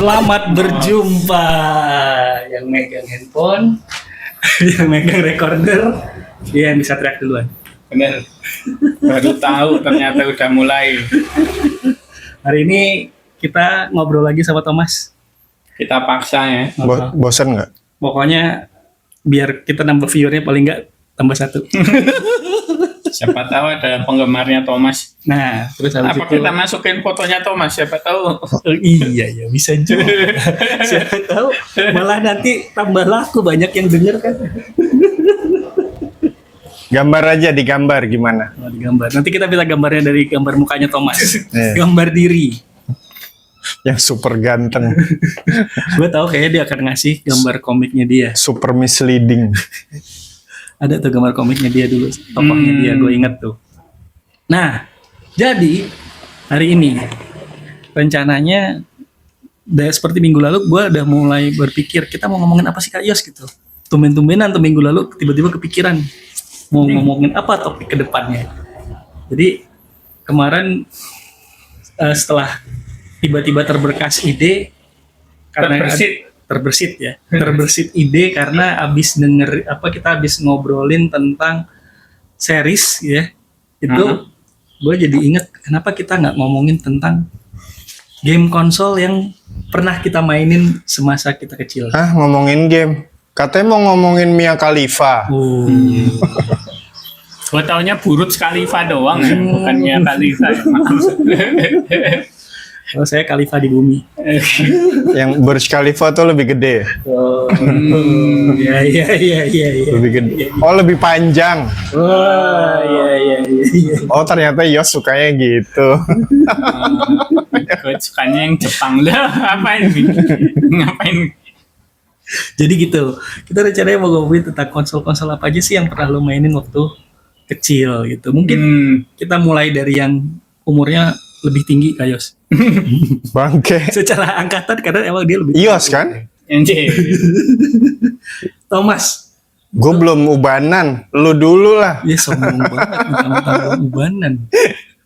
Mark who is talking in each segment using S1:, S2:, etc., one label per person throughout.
S1: Selamat berjumpa. Yang megang handphone, yang megang recorder, dia yang bisa teriak duluan.
S2: Bener. Baru tahu ternyata udah mulai.
S1: Hari ini kita ngobrol lagi sama Thomas.
S2: Kita paksa ya.
S3: Bosan nggak?
S1: Pokoknya biar kita nambah viewernya paling nggak tambah 1.
S2: Siapa tahu ada penggemarnya Thomas.
S1: Nah, terus habis
S2: Apa
S1: itu
S2: kita masukin fotonya Thomas? Siapa tahu.
S1: iya bisa juga. Siapa tahu malah nanti tambah laku, banyak yang denger kan.
S3: Gambar aja, digambar gimana?
S1: Oh, digambar. Nanti kita minta gambarnya dari gambar mukanya Thomas.
S3: Iya.
S1: Gambar diri.
S3: Yang super ganteng,
S1: Gue tahu kayaknya dia akan ngasih gambar komiknya dia.
S3: super misleading.
S1: Ada tuh gambar komiknya dia dulu, tokohnya dia, gue inget tuh. Nah, jadi hari ini rencananya seperti minggu lalu gue udah mulai berpikir kita mau ngomongin apa sih Kak Yos gitu. Tumben-tumbenan tuh minggu lalu tiba-tiba kepikiran mau ngomongin apa topik ke depannya. Jadi kemarin setelah tiba-tiba terberkas ide karena terbersit ide karena abis denger kita abis ngobrolin tentang series ya itu gue jadi inget kenapa kita nggak ngomongin tentang game konsol yang pernah kita mainin semasa kita kecil.
S3: Ngomongin game, katanya mau ngomongin Mia Khalifa.
S2: Gue taunya Burj Khalifa doang ya, bukannya Khalifa.
S1: Kalau saya Khalifa di bumi.
S3: Yang Burj Khalifa tuh lebih gede.
S1: Iya.
S3: Lebih gede. Oh, lebih panjang.
S1: Iya.
S3: Oh, ternyata Yos sukanya gitu.
S2: Gue sukanya yang Jepang lah. Ngapain?
S1: Jadi gitu. Kita rencananya mau ngomongin tentang konsol-konsol apa aja sih yang pernah lo mainin waktu kecil gitu. Mungkin kita mulai dari yang umurnya lebih tinggi Kak Yos.
S3: Bangke.
S1: Secara angkatan karena emang dia lebih
S3: Yos kan?
S2: Anjir.
S1: Thomas.
S3: Gue belum ubanan, lu dulu lah.
S1: Ya sombong banget mentang-mentang ubanan.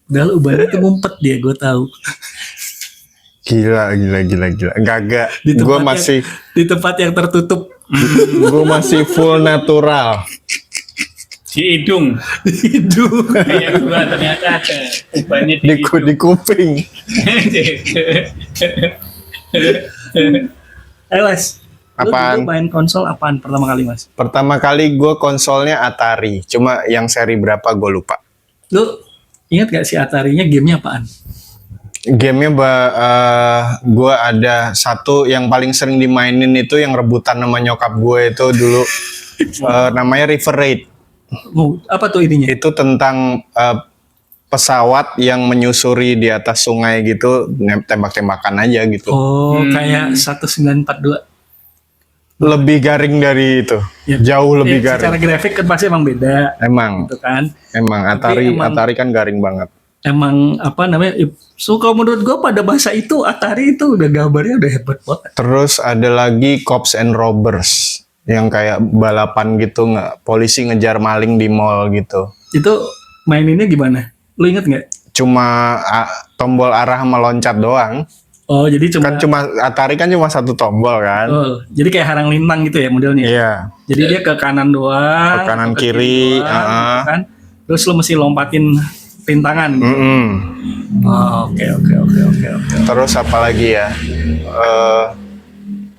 S1: Padahal ubanan itu ngumpet dia, gue tahu.
S3: Gila. Gagak.
S1: Di tempat yang tertutup.
S3: Gue masih full natural.
S2: Di hidung. Kayak gua ternyata ada ubannya di hidung.
S3: Di kuping.
S1: Ayo Mas,
S3: Apaan?
S1: lu main konsol apaan pertama kali Mas?
S3: Pertama kali gue konsolnya Atari, cuma yang seri berapa gue lupa.
S1: Lu ingat gak sih Atari-nya gamenya apaan?
S3: Gamenya gue ada satu yang paling sering dimainin itu yang rebutan sama nyokap gue itu dulu namanya River Raid.
S1: Apa tuh ininya?
S3: Itu tentang pesawat yang menyusuri di atas sungai gitu, tembak-tembakan aja gitu.
S1: Oh, kayak 1942.
S3: Lebih garing dari itu,
S1: Ya.
S3: jauh lebih
S1: Secara
S3: garing.
S1: grafik kan pasti emang beda.
S3: Emang
S1: Gitu kan?
S3: Atari kan garing banget.
S1: Emang apa namanya? So kalau menurut gue pada masa itu Atari itu udah gambarnya udah hebat banget.
S3: Terus ada lagi Cops and Robbers yang kayak balapan gitu, nggak polisi ngejar maling di mall gitu.
S1: Itu maininnya gimana? Lu inget nggak?
S3: Cuma tombol arah sama loncat doang.
S1: Oh jadi
S3: Cuma Atari kan cuma satu tombol kan.
S1: Oh, jadi kayak harang lintang gitu ya modelnya?
S3: Iya.
S1: Jadi dia ke kanan doang,
S3: Ke kanan
S1: atau
S3: kiri,
S1: doang, gitu kan? Terus lu mesti lompatin rintangan. Gitu. Oh, oke.
S3: Terus apa lagi ya?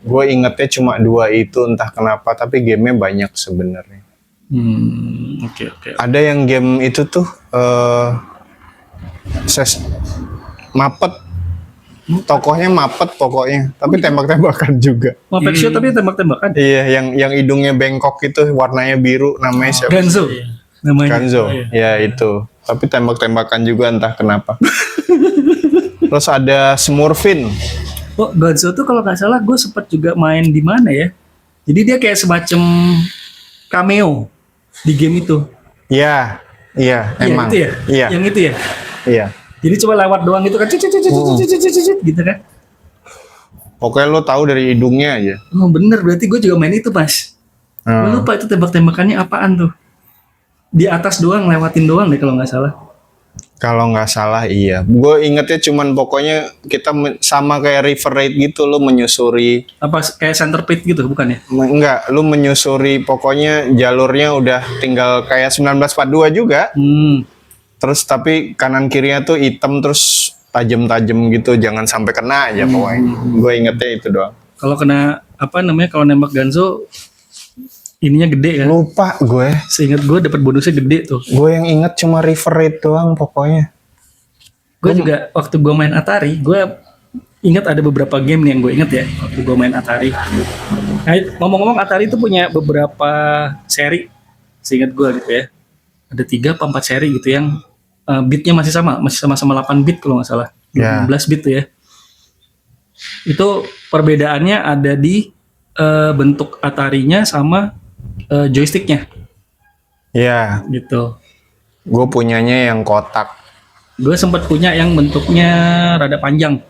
S3: Gue ingetnya cuma 2 itu, entah kenapa, tapi gamenya banyak sebenarnya.
S1: Oke.
S3: Ada yang game itu tuh Muppet. Tokohnya Muppet pokoknya, tapi tembak-tembakan juga.
S1: Muppet Show tapi tembak-tembakan.
S3: Iya, yang hidungnya bengkok itu, warnanya biru, namanya siapa?
S1: Ganzo namanya.
S3: Ganzo. Ya itu. Tapi tembak-tembakan juga entah kenapa. Terus ada Smurfin.
S1: Oh, Ganzo tuh kalau nggak salah gue sempet juga main di mana ya? Jadi dia kayak semacam cameo di game itu.
S3: Iya, emang.
S1: Itu ya?
S3: Iya.
S1: Yang itu ya?
S3: Iya.
S1: Jadi cuma lewat doang gitu kan, gitu kan?
S3: Pokoknya lo tahu dari hidungnya aja.
S1: Oh bener, berarti gue juga main itu Mas. Gue lupa itu tembak-tembakannya apaan tuh. Di atas doang, lewatin doang deh kalau nggak salah.
S3: Kalau nggak salah iya. Gue ingetnya cuman pokoknya kita sama kayak River Raid gitu, lu menyusuri.
S1: Apa kayak Centipede gitu bukan ya?
S3: Enggak, lu menyusuri pokoknya jalurnya udah tinggal kayak 1942 juga. Terus tapi kanan kirinya tuh hitam terus tajam-tajam gitu, jangan sampai kena aja pokoknya. Gue ingetnya itu doang.
S1: Kalau kena apa namanya kalau nembak Ganzo ininya gede kan?
S3: Lupa gue.
S1: Seingat gue dapat bonusnya gede tuh.
S3: Gue yang inget cuma River Raid doang pokoknya.
S1: Gue juga waktu gue main Atari, gue ingat ada beberapa game nih yang gue inget ya waktu gue main Atari. Nah, ngomong-ngomong Atari itu punya beberapa seri, seingat gue gitu ya. Ada 3 apa 4 seri gitu yang bitnya masih sama-sama 8 bit kalau nggak salah. 16 bit tuh ya. Itu perbedaannya ada di bentuk Atarinya sama joysticknya.
S3: Iya.
S1: Gitu.
S3: Gue punyanya yang kotak.
S1: Gue sempat punya yang bentuknya rada panjang.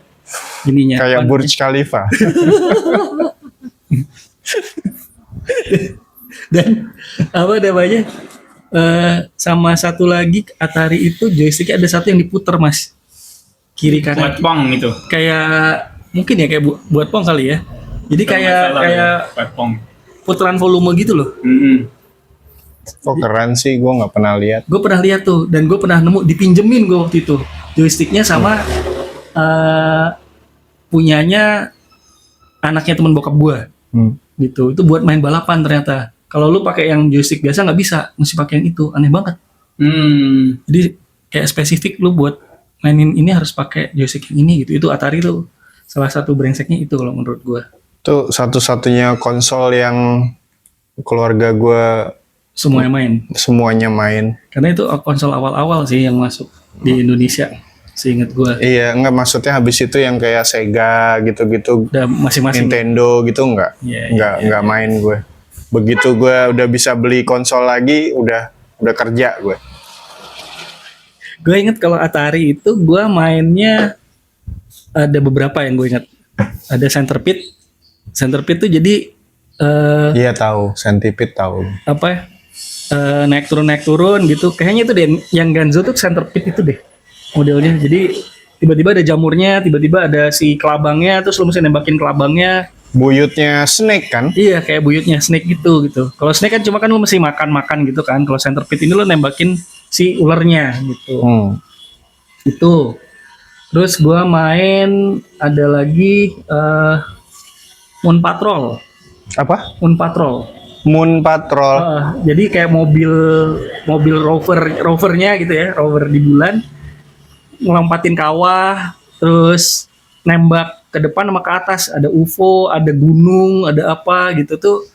S1: Ininya.
S3: Kayak Burj Khalifa.
S1: Dan apa namanya? Sama satu lagi Atari itu joysticknya ada satu yang diputer mas. Kiri kanan.
S2: Buat pong itu.
S1: Kayak mungkin ya kayak buat pong kali ya. Jadi kayak
S2: buat pong.
S1: putaran volume gitu loh.
S3: Oh keren sih, gue nggak pernah lihat.
S1: Gue pernah lihat tuh dan gue pernah nemu dipinjemin gue waktu itu joysticknya sama punyanya anaknya teman bokap gue. Gitu. Itu buat main balapan ternyata. Kalau lu pakai yang joystick biasa nggak bisa, mesti pakai yang itu. Aneh banget. Jadi kayak spesifik lu buat mainin ini harus pakai joystick yang ini gitu. Itu Atari tuh salah satu brengseknya itu kalau menurut gue.
S3: Itu satu-satunya konsol yang keluarga gue semuanya main.
S1: Karena itu konsol awal-awal sih yang masuk di Indonesia, seingat gue.
S3: Iya, enggak maksudnya habis itu yang kayak Sega gitu-gitu,
S1: udah masing-masing.
S3: Nintendo gitu enggak main gue. Begitu gue udah bisa beli konsol lagi, udah kerja gue.
S1: Gue inget kalau Atari itu gue mainnya ada beberapa yang gue ingat. Ada Centipede. Centipede tuh jadi
S3: iya tahu, Centipede tahu.
S1: Apa naik turun gitu. Kayaknya itu deh yang Ganzo tuh Centipede itu deh modelnya. Jadi tiba-tiba ada jamurnya, tiba-tiba ada si kelabangnya, terus lu mesti nembakin kelabangnya.
S3: Buyutnya Snake kan?
S1: Iya, kayak buyutnya Snake gitu. Kalau Snake kan cuma kan lu mesti makan gitu kan. Kalau Centipede ini lu nembakin si ulernya gitu. Itu. Terus gua main ada lagi Moon Patrol.
S3: Apa?
S1: Moon Patrol.
S3: Moon Patrol.
S1: Jadi kayak mobil rovernya gitu ya, rover di bulan, ngelompatin kawah, terus nembak ke depan sama ke atas. Ada UFO, ada gunung, ada apa gitu tuh.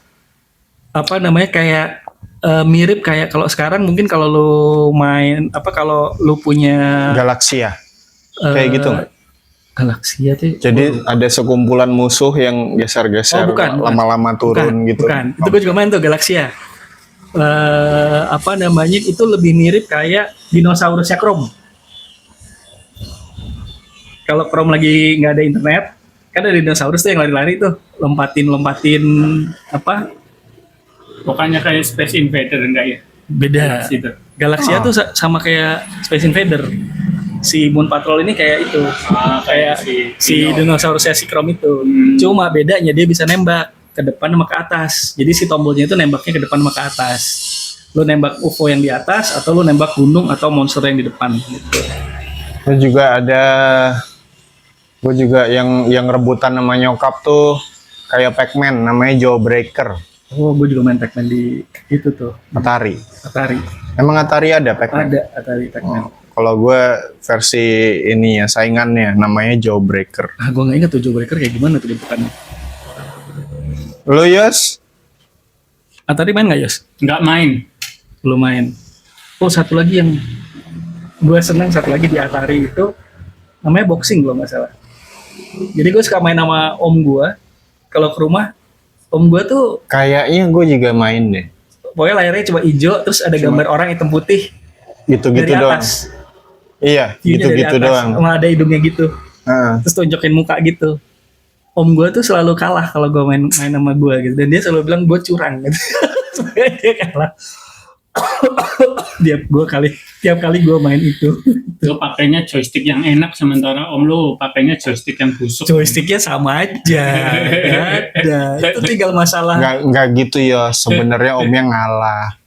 S1: Apa namanya kayak mirip kayak kalau sekarang mungkin kalau lu main kalau lu punya
S3: Galaxia. Kayak gitu nggak?
S1: Galaxia tuh.
S3: Jadi ada sekumpulan musuh yang geser-geser, lama-lama turun gitu.
S1: Bukan, itu gue juga main tuh Galaxia. Apa namanya itu lebih mirip kayak dinosaurusnya Chrome. Kalau Chrome lagi nggak ada internet, kan ada dinosaurus tuh yang lari-lari tuh, lompatin apa?
S2: Pokoknya kayak Space Invader enggak ya?
S1: Beda. Galaxia tuh sama kayak Space Invader. Si Moon Patrol ini kayak itu, kayak si dinosaurusnya si Chrome itu. Cuma bedanya dia bisa nembak ke depan sama ke atas. Jadi si tombolnya itu nembaknya ke depan sama ke atas. Lu nembak UFO yang di atas atau lu nembak gunung atau monster yang di depan gitu.
S3: Gue juga yang rebutan sama nyokap tuh kayak Pac-Man, namanya Jawbreaker.
S1: Oh, gue juga main Pac-Man di itu tuh.
S3: Atari.
S1: Emang
S3: Atari ada Pac-Man?
S1: Ada Atari Pac-Man.
S3: Kalau gue versi ini ya saingannya namanya Jawbreaker.
S1: Gue nggak ingat tuh Jawbreaker kayak gimana tuh bentukannya.
S3: Lo Yos?
S1: Atari main nggak Yos?
S2: Nggak main.
S1: Belum main. Oh satu lagi yang gue seneng satu lagi di Atari itu namanya boxing kalau nggak salah. Jadi gue suka main sama om gue. Kalau ke rumah om gue tuh
S3: kayaknya gue juga main deh.
S1: Pokoknya layarnya coba hijau terus ada gambar orang hitam putih.
S3: Gitu-gitu doang. Iya, gitu-gitu doang.
S1: Sama ada hidungnya gitu. Terus tunjukin muka gitu. Om gue tuh selalu kalah kalau gue main sama gue gitu. Dan dia selalu bilang gue curang gitu. Supaya dia kalah. Tiap kali gue main itu.
S2: Lu pakainya joystick yang enak sementara om lu pakainya joystick yang busuk.
S1: Joysticknya sama aja, nggak ada. Itu tinggal masalah.
S3: Nggak gitu ya. Sebenarnya omnya ngalah.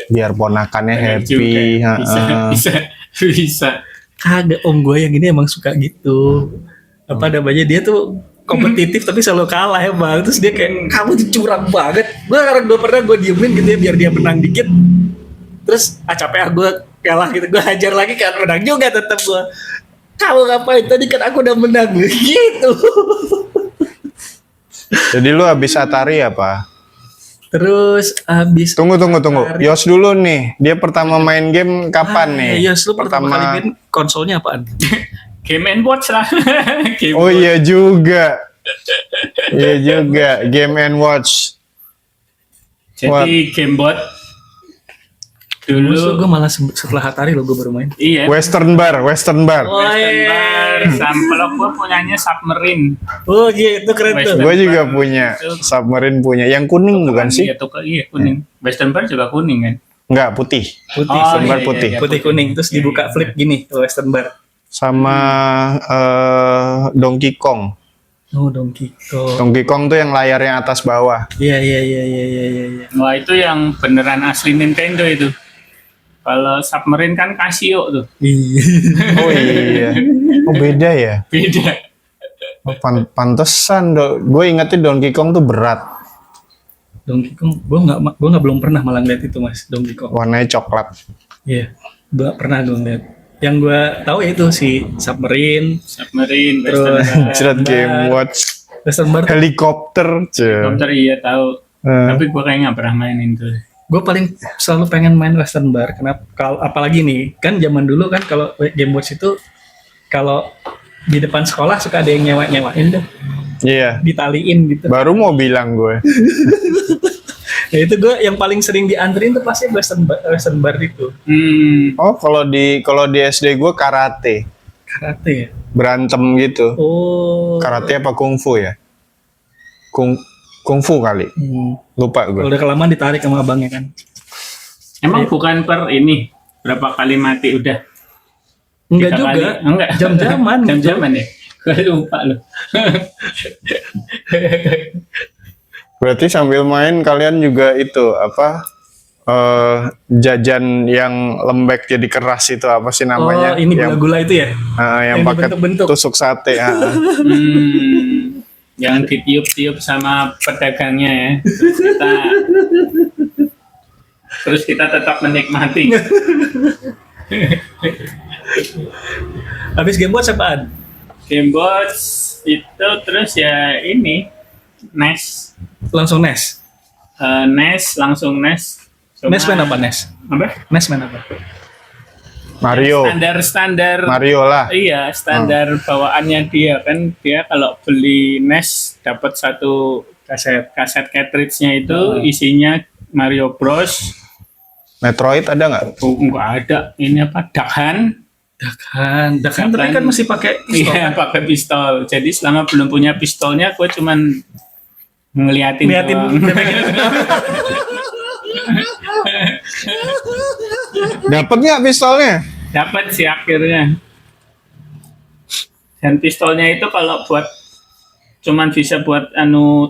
S3: Biar ponakannya happy.
S2: Juga. Bisa.
S1: Kagak, om gue yang ini emang suka gitu. Apa namanya, dia tuh kompetitif tapi selalu kalah emang. Terus dia kayak, kamu tuh curang banget. Gue pernah diemin gitu ya biar dia menang dikit. Terus capek gue kalah gitu, gue hajar lagi kan, menang juga tetap gue. Kamu ngapain, tadi kan aku udah menang gitu.
S3: Jadi lu habis Atari apa?
S1: Terus habis
S3: Tunggu. Yos dulu nih. Dia pertama main game kapan nih?
S1: Yos, lu pertama kali main konsolnya apaan?
S2: Game and Watch lah.
S3: Oh iya juga. Game and Watch.
S2: Jadi Gamebot dulu
S1: gue malah setelah Atari lo gue baru main.
S2: Iya.
S3: Western Bar.
S2: Western Bar. Sampel gue punyanya Submarine.
S1: Oh iya, itu keren tuh.
S3: Gue juga punya. Submarine punya. Yang kuning bukan sih?
S2: Iya kuning. Western Bar juga kuning kan?
S3: Enggak, putih.
S1: Putih.
S3: Western Bar putih.
S1: Putih kuning. Terus dibuka flip gini, Western Bar.
S3: Sama Donkey Kong.
S1: Oh, Donkey Kong.
S3: Donkey Kong tuh yang layarnya atas bawah.
S1: Iya.
S2: Wah, itu yang beneran asli Nintendo itu. Kalau Submarine kan Casio tuh.
S1: Iya.
S3: Oh iya. Oh beda ya?
S2: Beda.
S3: Oh, pantesan gue ingetin Donkey Kong tuh berat.
S1: Donkey Kong, gue belum pernah malah ngeliat itu mas, Donkey Kong.
S3: Warnanya coklat.
S1: Iya, gue pernah gue ngeliat. Yang gue tahu itu si Submarine,
S2: Western Bar.
S3: Game Watch,
S1: Western Bar.
S3: helikopter,
S2: Komputer iya tahu. Tapi gue kayaknya nggak pernah mainin tuh.
S1: Gue paling selalu pengen main Western Bar. Kenapa? Apalagi nih, kan zaman dulu kan kalau Game Watch itu kalau di depan sekolah suka ada yang nyewain tuh.
S3: Iya.
S1: Ditaliin gitu.
S3: Baru mau bilang gue.
S1: Nah itu gue yang paling sering dianterin tuh pasti Western Bar itu.
S3: Oh kalau di SD gue karate.
S1: Karate ya?
S3: Berantem gitu.
S1: Oh.
S3: Karate apa kungfu ya? Kungfu kali. Lupa gue.
S1: Kalau udah kelamaan ditarik sama abangnya kan.
S2: Emang bukan per ini berapa kali mati udah?
S1: Enggak
S2: 3
S1: juga.
S2: kali. Enggak.
S1: Jam-jaman.
S2: Jam-jaman ya. Gue lupa loh.
S3: Berarti sambil main kalian juga itu apa? Jajan yang lembek jadi keras itu apa sih namanya?
S1: Oh, ini gula-gula itu ya?
S3: Yang pakai
S1: bentuk-bentuk.
S3: tusuk sate.
S2: Jangan ditiup-tiup sama pedagangnya ya. Terus kita tetap menikmati.
S1: Habis Game Watch apaan?
S2: Game Watch itu terus ya ini NES.
S1: Langsung NES?
S2: Langsung NES.
S1: NES main apa NES?
S2: Apa?
S1: NES main apa?
S3: Mario.
S2: Standar
S3: Mario lah.
S2: Iya, standar bawaannya dia kan, dia kalau beli NES dapat satu kaset cartridge-nya itu isinya Mario Bros.
S3: Metroid ada nggak?
S2: Enggak ada. Ini apa?
S1: Dakan tapi kan masih pakai pistol.
S2: Iya, pakai pistol. Jadi selama belum punya pistolnya, gue cuman ngeliatin doang.
S3: Dapat nggak pistolnya?
S2: Dapat sih akhirnya. Dan pistolnya itu kalau buat cuman bisa buat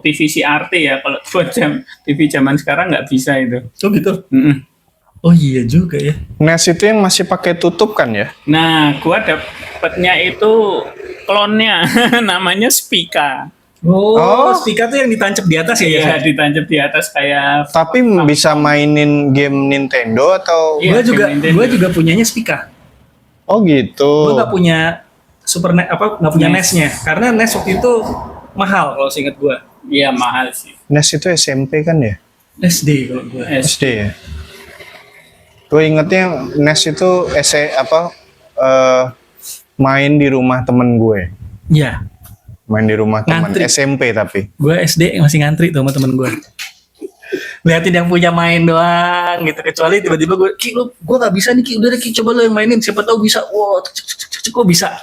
S2: TV CRT ya. Kalau buat TV zaman sekarang nggak bisa itu.
S1: Oh gitu. Oh iya juga ya.
S3: NES itu yang masih pakai tutup kan ya?
S2: Nah, gua dapatnya itu klonnya, namanya Spica.
S1: Oh, Spica tuh yang ditancap di atas ya?
S2: Iya, ditancap di atas kayak.
S3: Tapi bisa mainin game Nintendo atau?
S2: Iya,
S1: Gua juga punyanya Spica.
S3: Oh gitu.
S1: Gua nggak punya nggak punya NES-nya, karena NES waktu itu mahal kalau seingat gua.
S2: Iya mahal sih.
S3: NES itu SMP kan ya?
S1: SD kalau gua.
S3: SD ya. Gue ingetnya NES itu main di rumah temen gue.
S1: Iya.
S3: Main di rumah teman
S1: Ngantri.
S3: SMP tapi.
S1: Gue SD masih ngantri tuh sama temen gue. Liatin yang punya main doang gitu. Kecuali tiba-tiba gue, Ki lu, gue gak bisa nih Ki, udah deh Ki coba lo yang mainin. Siapa tahu bisa. Wow, kok bisa.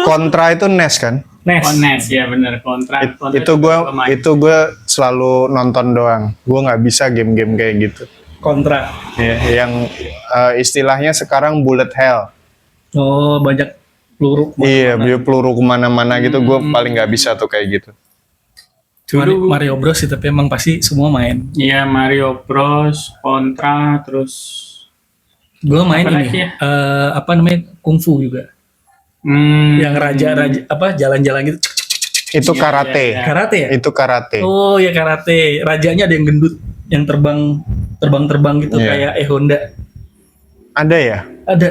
S3: Kontra itu NES kan?
S1: NES.
S2: Oh, NES ya bener kontrak.
S3: Itu gue selalu nonton doang. Gue nggak bisa game-game kayak gitu.
S1: Kontra.
S3: Ya, yang istilahnya sekarang bullet hell.
S1: Oh, banyak peluru.
S3: Iya, dia peluru kemana-mana gitu. Gue paling nggak bisa tuh kayak gitu.
S2: Dulu
S1: Mario Bros sih, tapi emang pasti semua main.
S2: ya Mario Bros, Contra, terus
S1: Gue main
S2: Apa
S1: ini,
S2: lagi ya?
S1: apa namanya, kungfu juga. Yang raja-raja apa jalan-jalan gitu. Cek, cek, cek, cek, cek.
S3: Itu
S2: Iya,
S3: karate.
S2: iya, iya.
S1: Karate ya?
S3: Itu karate.
S1: Oh ya karate. Rajanya ada yang gendut, yang terbang gitu
S3: Iya.
S1: kayak Honda.
S3: Ada ya?
S1: Ada.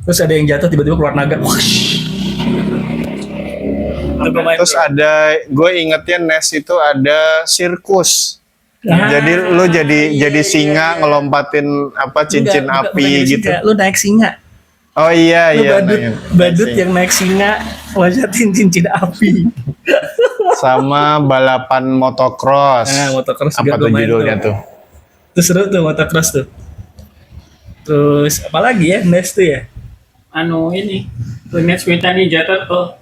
S1: Terus ada yang jatuh tiba-tiba keluar naga. Wush. Itu gua main
S3: Terus
S1: tuh.
S3: ada, gue ingetnya NES itu ada sirkus.
S1: Ah,
S3: Jadi lu jadi
S1: iya,
S3: singa ngelompatin apa cincin
S1: Bukan
S3: api
S1: jadi
S3: gitu.
S1: singa. Lu naik singa.
S3: Oh iya
S1: Lu
S3: iya.
S1: badut yang naik singa loncatin cincin api.
S3: Sama balapan motocross.
S1: Nah, motocross
S3: apa
S1: juga
S3: tuh
S1: gua main
S3: judulnya
S1: tuh.
S3: tuh?
S1: Terus seru tuh motocross tuh. Terus apalagi ya NES tuh ya?
S2: anu ini Teenage Mutant Ninja Turtle.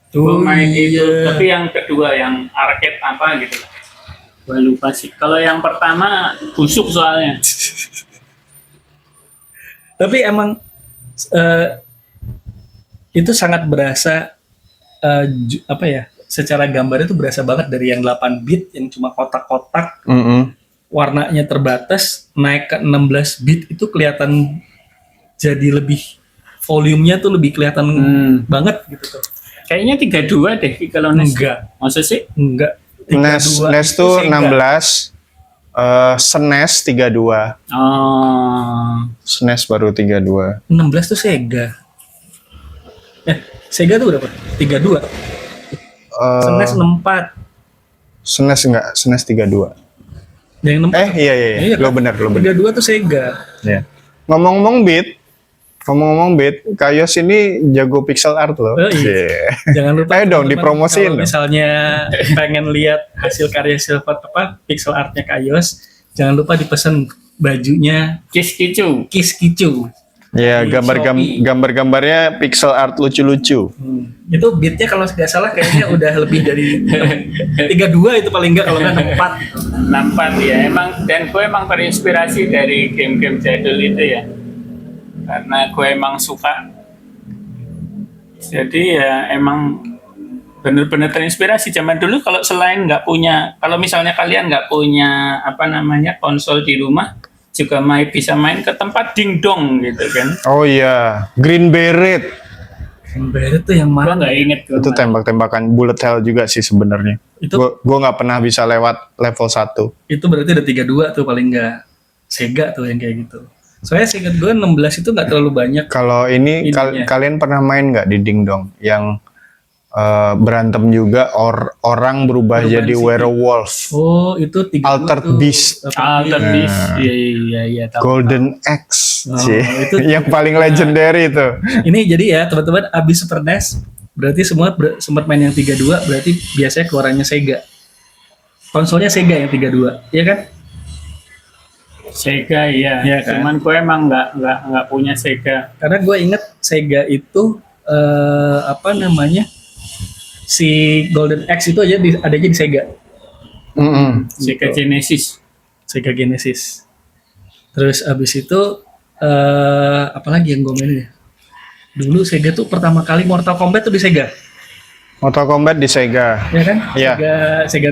S2: Gue
S1: Oh,
S2: main itu,
S1: iya.
S2: tapi yang kedua yang arcade apa gitu. Gue lupa sih. Kalau yang pertama busuk soalnya.
S1: Tapi emang eh, itu sangat berasa apa ya? Secara gambarnya itu berasa banget dari yang 8 bit yang cuma kotak-kotak, warnanya terbatas, naik ke 16 bit itu kelihatan jadi lebih volumenya tuh lebih kelihatan banget gitu tuh.
S2: Kayaknya 32 deh kalau NES.
S1: Enggak,
S2: Maksud sih?
S1: enggak.
S3: NES
S1: 32
S3: NES
S1: itu
S3: tuh
S1: Sega.
S3: 16, SNES 32,
S2: Oh.
S3: SNES baru 32.
S1: 16 tuh Sega. Sega tuh berapa? 32. SNES 64.
S3: SNES enggak, SNES 32.
S1: Yang 64.
S3: Iya,
S1: Iya,
S3: lo bener.
S1: 32 tuh Sega.
S3: Iya. Ngomong-ngomong beat, Kayos ini jago pixel art loh.
S1: Oh, iya. Jangan lupa
S3: Ayo dong,
S1: teman-teman,
S3: dipromosiin
S1: kalau
S3: dong.
S1: misalnya pengen lihat hasil karya Silver apa pixel artnya Kayos, jangan lupa dipesan bajunya
S2: Kiss Kicu.
S1: Kiss Kicu.
S3: Ya,
S1: Di Shopee.
S3: gambar-gambarnya pixel art lucu-lucu.
S1: Itu beatnya kalau nggak salah kayaknya udah lebih dari 32 itu paling nggak, kalau nggak 64.
S2: Nampak ya, emang dan gue emang terinspirasi dari game-game jadul itu ya, karena gue emang suka. Jadi ya emang bener-bener terinspirasi. Zaman dulu kalau selain nggak punya, kalau misalnya kalian nggak punya apa namanya konsol di rumah, juga bisa main ke tempat dingdong gitu kan.
S3: Oh iya, Green Beret.
S1: Beret tuh yang
S2: Gue
S1: mana?
S2: nggak inget gue.
S3: Itu tembak-tembakan bullet hell juga sih sebenarnya.
S1: Itu
S3: Gue nggak pernah bisa lewat level 1.
S1: itu berarti ada 32 tuh paling nggak. Sega tuh yang kayak gitu. Soalnya seingat gue 16 itu nggak terlalu banyak.
S3: Kalau ini
S1: Ininya.
S3: kalian pernah main nggak di Dingdong yang berantem juga orang berubah
S1: Berubah
S3: jadi
S1: di
S3: werewolf,
S1: Oh, itu 32
S3: Altered
S1: tuh.
S3: Beast.
S2: Altered
S3: Nah.
S2: Beast. Iya tahu.
S3: Golden Axe,
S1: Oh,
S3: sih.
S1: itu
S3: yang paling legendary itu.
S1: Ini jadi ya teman-teman, abis Super NES berarti semua sempat main yang 32, berarti biasanya keluarannya Sega. Konsolnya Sega yang 32, ya kan?
S2: Sega iya.
S1: Iya kan?
S2: Cuman gue emang nggak punya Sega.
S1: Karena gue inget Sega itu apa namanya, si Golden Axe itu aja adanya di Sega,
S2: Sega Genesis.
S1: Sega Genesis. Terus abis itu apalagi yang gue mainin ya? Dulu Sega tuh pertama kali Mortal Kombat tuh di Sega,
S3: Mortal Kombat di Sega.
S1: ya kan?
S3: Iya.
S1: Sega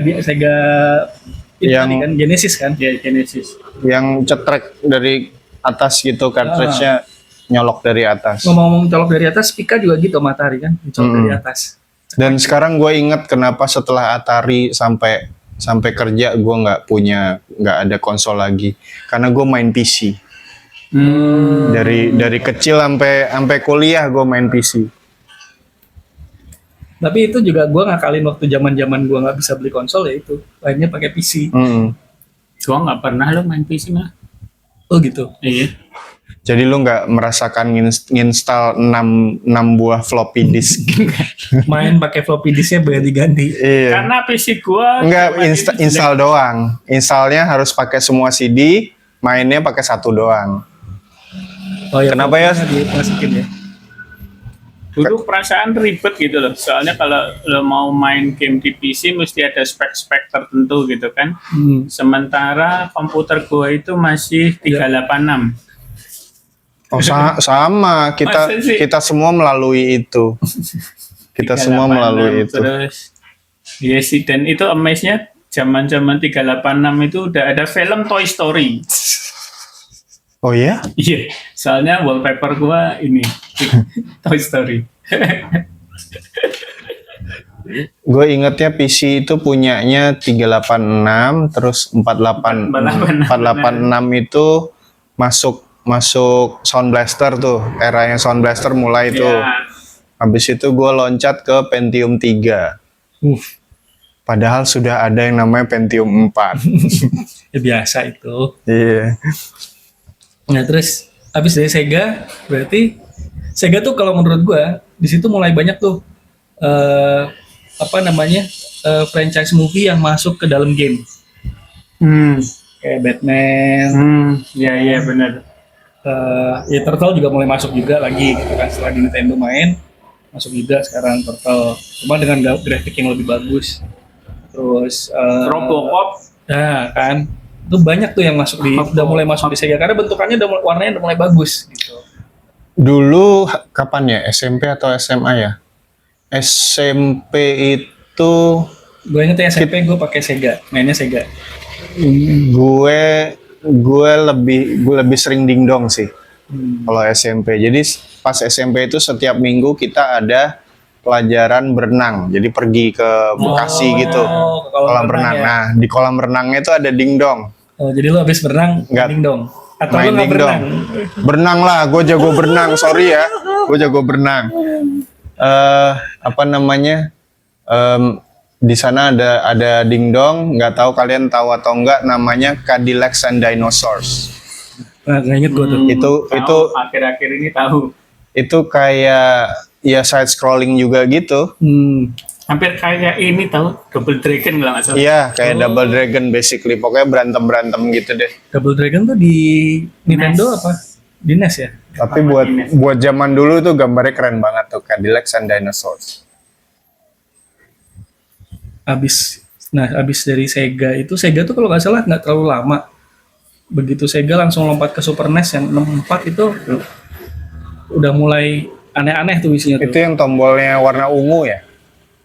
S1: itu
S3: Yang-
S1: tadi kan Genesis kan?
S2: Ya Genesis.
S3: Yang cetrek dari atas gitu, cartridge-nya nyolok dari atas.
S1: Ngomong-ngomong colok dari atas, Pika juga gitu sama Atari kan, colok dari atas.
S3: Dan sekarang gue inget kenapa setelah Atari sampai kerja gue nggak ada konsol lagi, karena gue main PC. Dari kecil sampai kuliah gue main PC.
S1: Tapi itu juga gue ngakalin waktu zaman gue nggak bisa beli konsol, ya itu lainnya pakai PC.
S2: Gua nggak pernah lo main PC mah.
S1: Oh gitu.
S2: Iya.
S3: Jadi lu nggak merasakan nginstal 6 buah floppy disk.
S1: Main pakai floppy disknya ganti-ganti.
S3: Iya.
S2: Karena PC gua
S3: Enggak
S2: cuma itu
S3: install doang. Installnya harus pakai semua CD, mainnya pakai satu doang.
S1: Oh ya.
S3: Kenapa ya?
S1: Dimasukin ya.
S2: dulu perasaan ribet gitu loh. Soalnya kalau lo mau main game di PC mesti ada spek-spek tertentu gitu kan. Sementara komputer gua itu masih 386.
S3: Oh sama kita
S2: Masa sih?
S3: kita semua melalui itu. Kita semua
S2: 386,
S3: melalui itu.
S2: Terus iya sih, dan itu amaze-nya zaman-zaman 386 itu udah ada film Toy Story.
S3: Oh ya?
S2: Iya, soalnya wallpaper gua ini Toy Story.
S3: Gue ingetnya PC itu punyanya 386, terus 486 itu masuk Sound Blaster tuh, eranya Sound Blaster mulai tuh.
S2: Ya,
S3: Habis itu gue loncat ke Pentium 3. Padahal sudah ada yang namanya Pentium 4.
S1: Ya, biasa itu.
S3: Iya.
S1: Nah terus abis dari Sega, berarti Sega tuh kalau menurut gua di situ mulai banyak tuh franchise movie yang masuk ke dalam game,
S2: hmm,
S1: kayak Batman,
S2: ya benar.
S1: ya Turtle juga mulai masuk juga lagi gitu kan, setelah di Nintendo main masuk juga sekarang Turtle, cuma dengan grafik yang lebih bagus. Terus
S2: Robocop,
S1: nah kan itu banyak tuh yang masuk udah mulai masuk di Sega karena bentukannya warnanya udah mulai bagus gitu.
S3: Dulu kapan ya? SMP atau SMA ya? SMP itu
S1: Gue inget ya SMP gue pakai Sega, mainnya Sega.
S3: gue lebih sering dingdong sih kalau SMP. Jadi pas SMP itu setiap minggu kita ada pelajaran berenang. Jadi pergi ke Bekasi gitu,
S1: ke
S3: kolam renang.
S1: ya.
S3: Nah di kolam renangnya itu ada dingdong.
S1: Oh, jadi lu habis berenang
S3: Nggak.
S1: main dong? Atau
S3: Main
S1: lu nggak
S3: dingdong.
S1: berenang?
S3: Berenang lah, gue jago berenang. Sorry ya, gue jago berenang. Di sana ada dingdong. Nggak tahu kalian tahu atau enggak, namanya Cadillacs and Dinosaurs.
S1: Nah, nggak inget gue tuh.
S3: Itu
S2: akhir-akhir ini tahu.
S3: itu kayak ya side scrolling juga gitu.
S2: Hampir kayak ini tahu Double Dragon kalau nggak salah.
S3: Iya, kayak Double Dragon basically. Pokoknya berantem gitu deh.
S1: Double Dragon tuh di Nintendo apa? Di NES ya?
S3: Tapi buat zaman dulu tuh gambarnya keren banget tuh, Cadillacs and Dinosaurs.
S1: Abis dari Sega tuh kalau nggak salah nggak terlalu lama. Begitu Sega langsung lompat ke Super NES yang 64 itu udah mulai aneh-aneh tuh isinya tuh.
S3: Itu yang tombolnya warna ungu ya?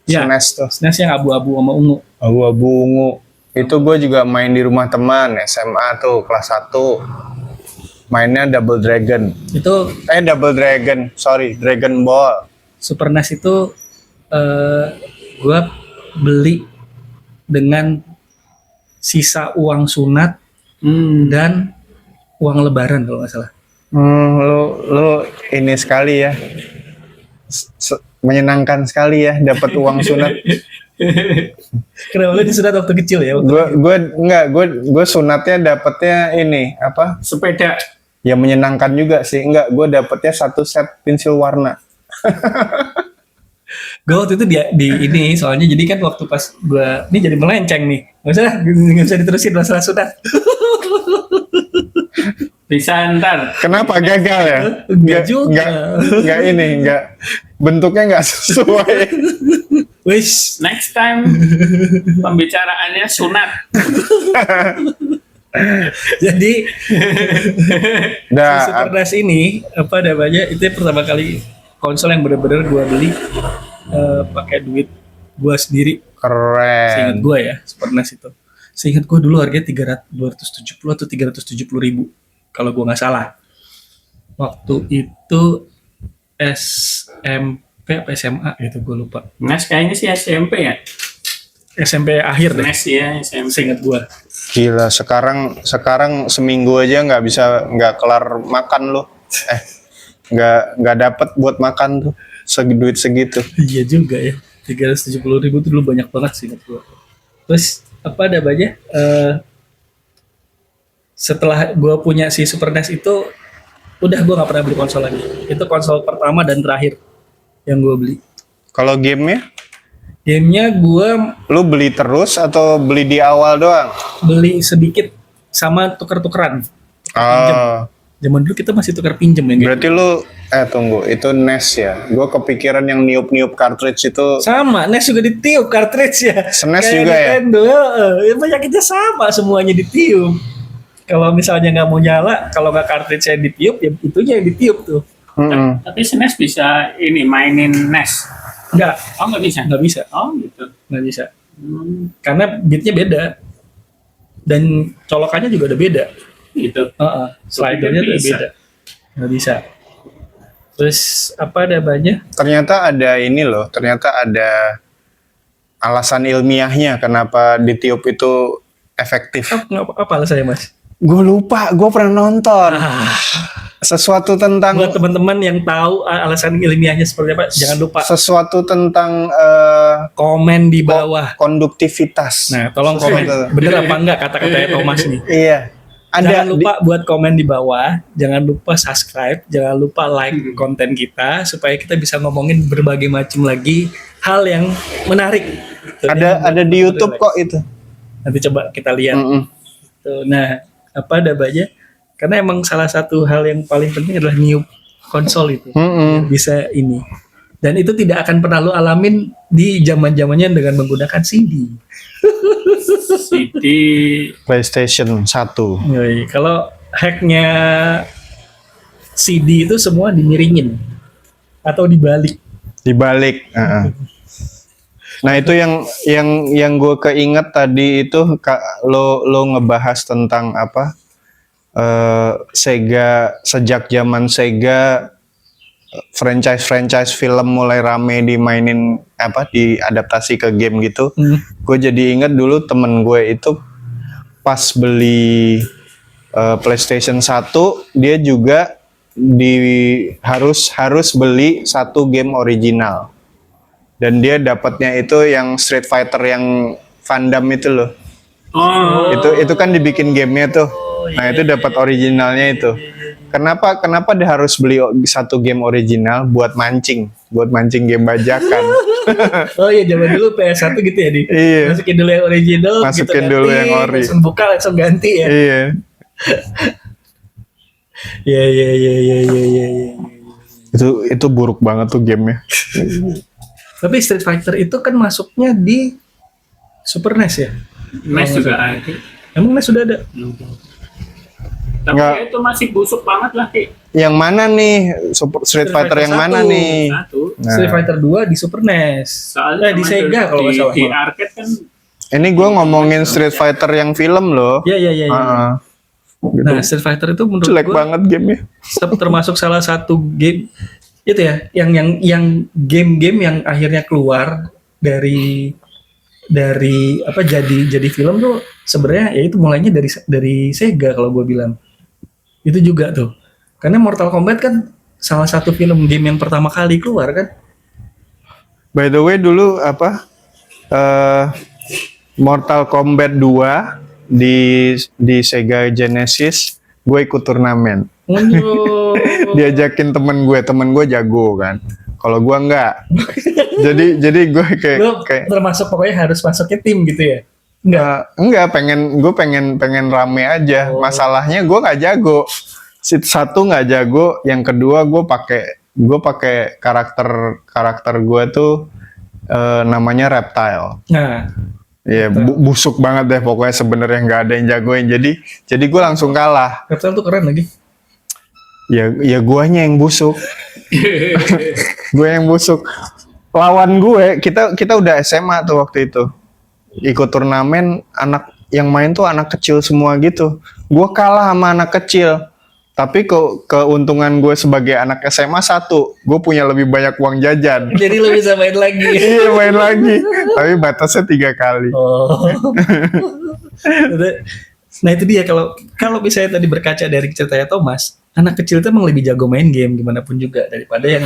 S1: Ya,
S3: SNES tuh.
S1: SNES yang abu-abu sama ungu.
S3: Abu-abu ungu. Itu gue juga main di rumah teman SMA tuh kelas 1. Mainnya Double Dragon. Dragon Ball.
S1: Super NES itu gue beli dengan sisa uang sunat dan uang lebaran kalau nggak salah.
S3: Lu ini sekali ya, menyenangkan sekali ya dapat uang sunat.
S1: Kenapa lu disunat waktu kecil ya?
S3: Gue sunatnya dapatnya ini apa?
S2: Sepeda.
S3: Ya menyenangkan juga sih. Gue dapatnya 1 set pensil warna.
S1: Gue waktu itu di ini soalnya jadi kan waktu pas gue ini jadi melenceng nih, nggak usah diterusin masalah sunat.
S2: Bisa ntar.
S3: Kenapa gagal ya?
S1: Enggak juga.
S3: Enggak bentuknya nggak sesuai.
S1: Wish.
S2: Next time pembicaraannya sunat.
S1: Jadi
S3: Nah,
S1: Super NES ini apa namanya? Itu yang pertama kali konsol yang benar-benar gue beli pakai duit gue sendiri. Seingat
S3: keren.
S1: gue ya Super NES itu. Seingat gue dulu harganya 270 atau 370 ribu kalau gue nggak salah. Waktu itu SMP apa SMA gitu gue lupa.
S2: NES kayaknya sih SMP ya.
S1: SMP akhir deh.
S2: NES ya SMP.
S1: Seingat gue.
S3: Gila, sekarang seminggu aja nggak kelar makan lo. Nggak dapet buat makan tuh duit segitu.
S1: Iya juga ya. 370 ribu itu dulu banyak banget sih menurut gue. Terus apa namanya? Setelah gue punya si Super NES itu, udah gue nggak pernah beli konsol lagi. Itu konsol pertama dan terakhir yang gue beli.
S3: Kalau gamenya,
S1: Gue
S3: lu beli terus atau beli di awal doang?
S1: beli sedikit sama tuker-tukeran.
S3: Oh,
S1: Zaman dulu kita masih tukar pinjem ya.
S3: berarti lu tunggu, itu NES ya? Gue kepikiran yang niup-niup cartridge itu.
S1: Sama, NES juga ditiup cartridge ya.
S3: SNES
S1: Kayak
S3: juga ya?
S1: Nintendo, ya penyakitnya sama, semuanya ditiup. kalau misalnya nggak mau nyala, kalau nggak cartridge yang ditiup, ya itunya yang ditiup tuh.
S2: Tapi SNES bisa ini mainin NES.
S1: Nggak,
S2: Oh nggak bisa.
S1: nggak bisa,
S2: Oh gitu.
S1: nggak bisa. Karena beatnya beda dan colokannya juga udah beda.
S2: Gitu.
S1: Slidernya udah
S2: Bisa.
S1: beda, nggak bisa. Terus apa ada banyak?
S3: Ternyata ada ini loh, ternyata ada alasan ilmiahnya kenapa ditiup itu efektif.
S1: Apa alasannya mas?
S3: Gue lupa, gue pernah nonton sesuatu tentang
S1: Buat teman-teman yang tahu alasan ilmiahnya seperti apa, jangan lupa
S3: sesuatu tentang
S1: komen di bawah.
S3: konduktivitas.
S1: Nah, tolong komen bener apa enggak kata-katanya Thomas nih.
S3: Iya.
S1: Jangan lupa buat komen di bawah, jangan lupa subscribe, jangan lupa like konten kita supaya kita bisa ngomongin berbagai macam lagi hal yang menarik.
S3: Ada di YouTube kok itu.
S1: Nanti coba kita lihat. Tuh, nah, apa ada banyak? Karena emang salah satu hal yang paling penting adalah new konsol itu. Bisa ini. Dan itu tidak akan pernah lo alamin di zaman-zamannya dengan menggunakan CD.
S2: CD
S3: PlayStation 1.
S1: Yoi, kalau hacknya CD itu semua dimiringin atau dibalik.
S3: Dibalik. Nah itu yang gue keinget tadi itu lo ngebahas tentang apa Sega, sejak zaman Sega franchise film mulai rame dimainin apa diadaptasi ke game gitu. Gue jadi inget dulu temen gue itu pas beli PlayStation 1 dia juga harus beli satu game original. Dan dia dapatnya itu yang Street Fighter yang Van Damme itu loh.
S2: Oh.
S3: Itu kan dibikin gamenya tuh. Nah itu dapat originalnya itu. Kenapa dia harus beli satu game original buat mancing game bajakan?
S1: Oh iya, zaman dulu PS1 gitu ya, Di.
S3: Iya.
S1: Masukin dulu yang original,
S3: Masukin
S1: gitu,
S3: dulu
S1: ganti,
S3: yang ori.
S1: langsung buka langsung ganti ya.
S3: Iya.
S1: Iya.
S3: Itu buruk banget tuh gamenya.
S1: Tapi Street Fighter itu kan masuknya di Super NES ya?
S2: NES juga ada.
S1: Emang NES sudah ada?
S2: Tapi
S3: Nggak.
S2: itu masih busuk banget lah, Ki.
S3: Yang mana nih? Street Fighter yang mana
S1: satu.
S3: nih?
S2: Satu.
S1: Street Fighter 2 di Super NES.
S2: Soalnya
S1: Di
S2: teman
S1: Sega
S2: dulu
S1: kalau nggak salah.
S2: Di arcade kan
S3: Ini gue ngomongin Street Fighter yang film loh.
S1: Iya.
S3: Gitu.
S1: Nah, Street Fighter itu menurut
S3: Jelek
S1: gue
S3: banget gamenya.
S1: termasuk salah satu game itu ya, yang game-game yang akhirnya keluar dari apa jadi film tuh sebenarnya ya itu mulainya dari Sega kalau gue bilang. Itu juga tuh. Karena Mortal Kombat kan salah satu film game yang pertama kali keluar kan.
S3: By the way dulu apa Mortal Kombat 2 di Sega Genesis gue ikut turnamen. Diajakin temen gue jago kan. Kalau gue enggak. jadi gue kayak
S1: termasuk pokoknya harus masuknya tim gitu ya.
S3: enggak pengen rame aja. Masalahnya gue nggak jago. Satu nggak jago, yang kedua gue pakai karakter gue tuh namanya Reptile.
S1: Nah,
S3: Iya, busuk banget deh pokoknya sebenarnya nggak ada yang jagoin. Jadi gue langsung kalah.
S1: Reptile tuh keren lagi.
S3: Ya guanya yang busuk. Gue yang busuk. Lawan gue, kita udah SMA tuh waktu itu. Ikut turnamen, anak yang main tuh anak kecil semua gitu. Gue kalah sama anak kecil. Tapi keuntungan gue sebagai anak SMA satu, gue punya lebih banyak uang jajan.
S1: Jadi lo bisa main lagi.
S3: Iya main lagi. Tapi batasnya 3 kali.
S1: Oh. Nah itu dia, kalau misalnya tadi berkaca dari ceritanya Thomas, anak kecil itu emang lebih jago main game gimana pun juga daripada yang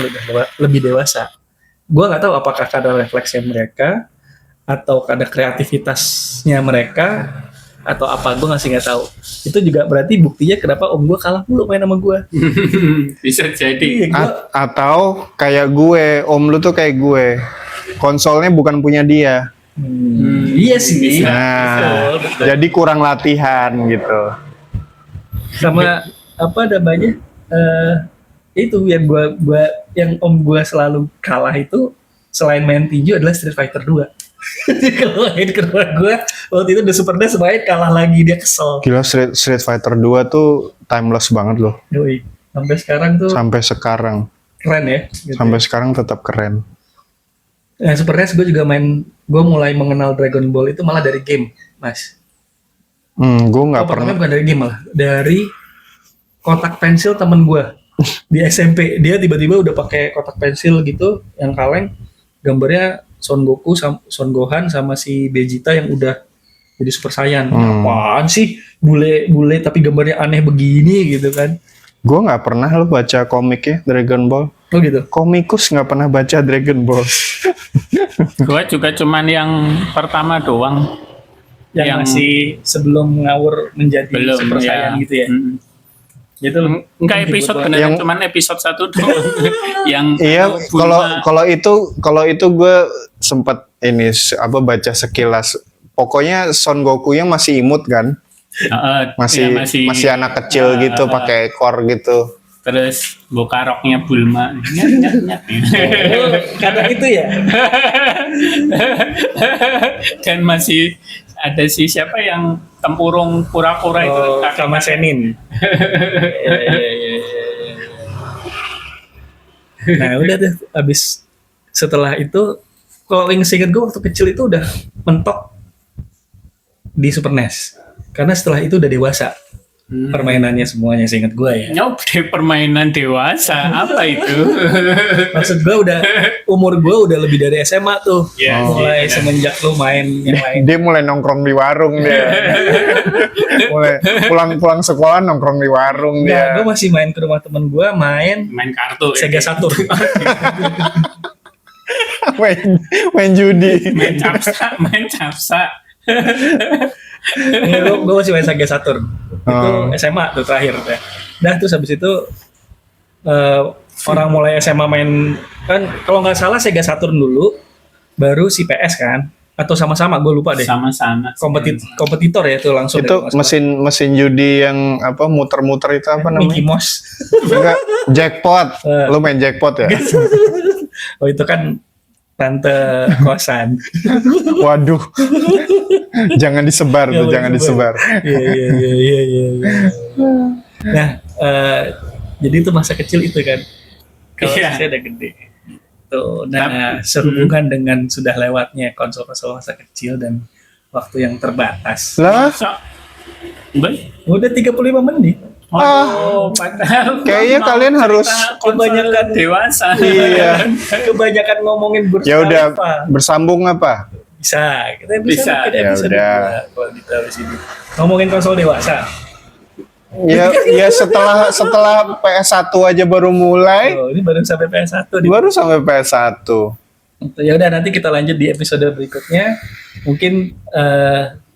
S1: lebih dewasa. Gua nggak tahu apakah karena refleksnya mereka atau karena kreativitasnya mereka atau apa, gue nggak tahu. Itu juga berarti buktinya kenapa om gue kalah mulu main sama gue.
S2: bisa jadi.
S3: Atau kayak gue, om lu tuh kayak gue, konsolnya bukan punya dia.
S1: Iya sih.
S3: Nah,
S1: Betul.
S3: jadi kurang latihan gitu.
S1: Sama apa namanya? Itu yang yang om gue selalu kalah itu selain main tinju adalah Street Fighter 2. Kalau main ke rumah gue waktu itu The Super NES main kalah lagi, dia kesel.
S3: Gila, Street Fighter 2 tuh timeless banget loh.
S1: Yoi. Sampai sekarang tuh
S3: Sampai sekarang.
S1: keren ya. Gitu.
S3: Sampai sekarang tetap keren.
S1: Nah, Super NES gue juga main, gue mulai mengenal Dragon Ball itu malah dari game, Mas.
S3: Gue nggak
S1: Pertama
S3: pernah.
S1: bukan dari game malah, dari kotak pensil temen gue di SMP. Dia tiba-tiba udah pakai kotak pensil gitu, yang kaleng, gambarnya Son Goku, Son Gohan sama si Vegeta yang udah jadi Super Saiyan. Apaan sih, bule tapi gambarnya aneh begini gitu kan?
S3: Gue nggak pernah lo baca komiknya Dragon Ball.
S1: Oh gitu.
S3: Komikus nggak pernah baca Dragon Ball.
S2: Gua juga cuman yang pertama doang.
S1: Yang masih sebelum ngawur menjadi
S2: Belum
S1: Super
S2: ya.
S1: Saiyan gitu ya. Itu
S2: Enggak episode beneran,
S3: Yang-
S2: cuman episode 1 doang. Yang
S3: Iya,
S2: Bulma.
S3: kalau itu gue sempat ini baca sekilas. Pokoknya Son Goku-nya masih imut kan?
S2: Masih
S3: Masih anak kecil gitu, pakai ekor gitu.
S2: terus bokaroknya Bulma. Nyat.
S1: karena itu ya.
S2: Dan masih ada siapa yang tempurung kura-kura itu
S1: Oh,
S2: kakek-
S1: sama Senin. Nah udah tuh abis setelah itu, kalau yang seinget gue waktu kecil itu udah mentok di Super NES, karena setelah itu udah dewasa permainannya semuanya, seinget gue ya.
S2: Nyop deh, permainan dewasa apa itu?
S1: Maksud gue udah umur gue udah lebih dari SMA tuh.
S2: Iya,
S1: Mulai
S2: iya.
S1: semenjak lu main yang lain.
S3: Dia mulai nongkrong di warung dia. Mulai pulang sekolah nongkrong di warung
S1: Nah,
S3: dia.
S1: gue masih main ke rumah temen gue, main
S2: Main kartu ya.
S1: Sega Saturn.
S3: main judi.
S2: Main capsa.
S1: Gue masih main Sega Saturn. Itu SMA tuh terakhir ya. Nah terus habis itu orang mulai SMA main, kan kalau nggak salah Sega Saturn dulu, baru si PS kan, atau sama-sama gue lupa deh.
S2: Sama-sama.
S1: Kompetitor ya itu langsung.
S3: Itu mesin judi yang muter-muter itu apa
S1: Mickey
S3: namanya?
S1: Mouse.
S3: Enggak, jackpot. Lu main jackpot ya?
S1: Oh itu kan tante kosan.
S3: Waduh. Jangan disebar tuh, jangan disebar.
S1: Iya. Nah, jadi itu masa kecil itu kan. Kalau
S2: Iya.
S1: saya udah gede. Tuh, nah sehubungan dengan sudah lewatnya konsol-konsol masa kecil dan waktu yang terbatas.
S3: Lah,
S1: Udah 35 menit.
S2: Padahal
S3: kayaknya kalian harus
S1: kebanyakan
S2: dewasa.
S3: iya.
S1: Kebanyakan ngomongin Burj
S3: Ya udah,
S1: Khalifa.
S3: bersambung apa?
S1: Bisa, kita
S2: Bisa.
S1: bikin
S3: Ya
S1: episode
S3: udah.
S1: dua kalau kita di sini. Ngomongin konsol dewasa.
S3: Ya setelah PS1 aja baru mulai,
S1: Oh, ini baru sampai PS1 di
S3: baru sampai PS1.
S1: Ya udah, nanti kita lanjut di episode berikutnya. Mungkin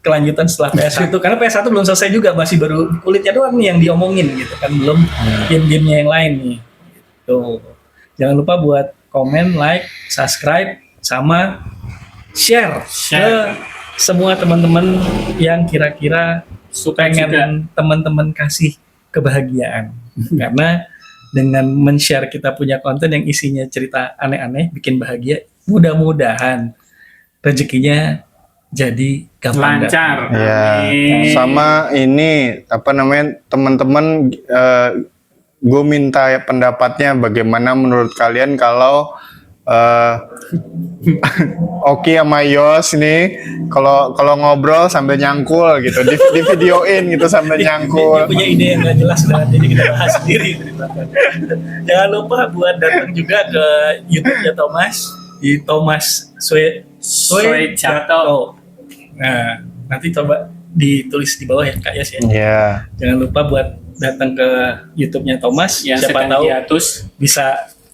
S1: kelanjutan setelah PS1, karena PS1 belum selesai juga, masih baru kulitnya doang nih yang diomongin gitu kan, belum game-gamenya yang lain nih. Gitu. Jangan lupa buat komen, like, subscribe, sama share ke semua teman-teman yang kira-kira pengen teman-teman kasih kebahagiaan. Karena dengan men-share kita punya konten yang isinya cerita aneh-aneh, bikin bahagia, mudah-mudahan rezekinya jadi gampang
S2: Lancar.
S3: Ya,
S2: Amin.
S3: sama ini apa namanya teman-teman, gue minta pendapatnya bagaimana menurut kalian kalau Oki sama Yos nih kalau ngobrol sambil nyangkul gitu, di videoin gitu sambil
S1: Dia
S3: nyangkul.
S1: punya ide yang gak jelas banget, jadi kita bahas sendiri. Jangan lupa buat datang juga ke YouTube-nya Thomas, di Thomas
S2: Suejato.
S1: Nah, nanti coba ditulis di bawah ya Kak Yas ya.
S3: Iya.
S1: Jangan lupa buat datang ke YouTube-nya Thomas,
S2: Yang
S1: siapa
S2: sedang
S1: tahu
S2: hiatus.
S1: bisa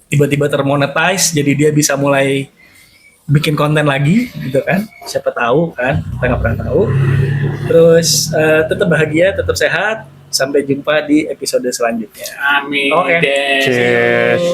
S1: tiba-tiba termonetize, jadi dia bisa mulai bikin konten lagi gitu kan, siapa tahu kan, kita nggak pernah tahu. Terus tetap bahagia, tetap sehat, sampai jumpa di episode selanjutnya.
S2: Amin.
S1: Oke.
S2: Des.
S3: Cheers.